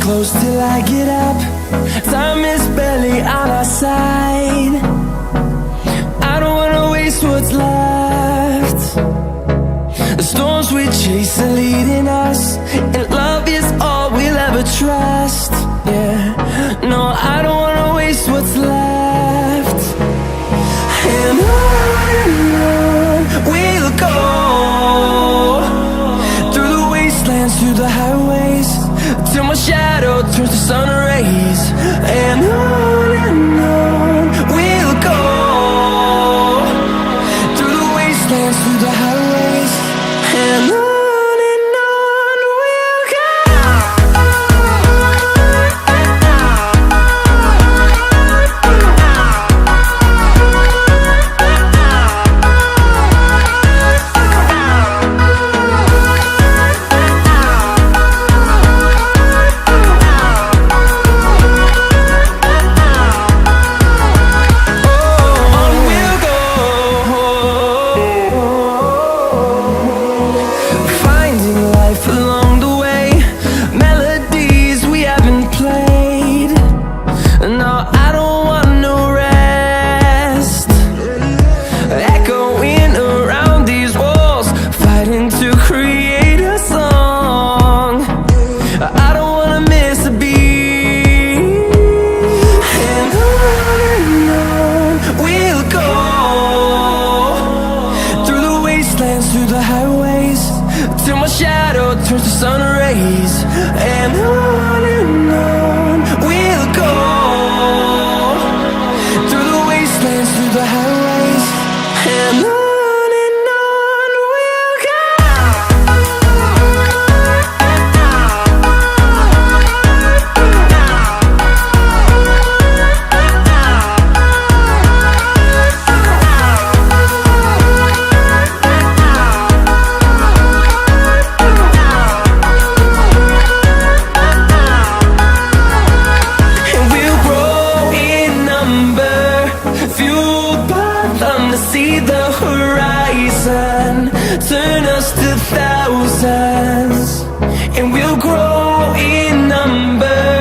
close till I get up. Time is barely on our side. I don't wanna waste what's left. The storms we chase are leading us, and love is all we'll ever trust. Yeah, no, I don't wanna waste what's left. And on we'll go, through the wastelands, through the highways, till my shadow turns to sun rays. And on we'll go, through the wastelands, through the highways, and on we'll go. Through the highways, till my shadow turns to sun rays. And on we'll go, through the wastelands, through the highways, and on we'll go. See the horizon, turn us to thousands, and we'll grow in number.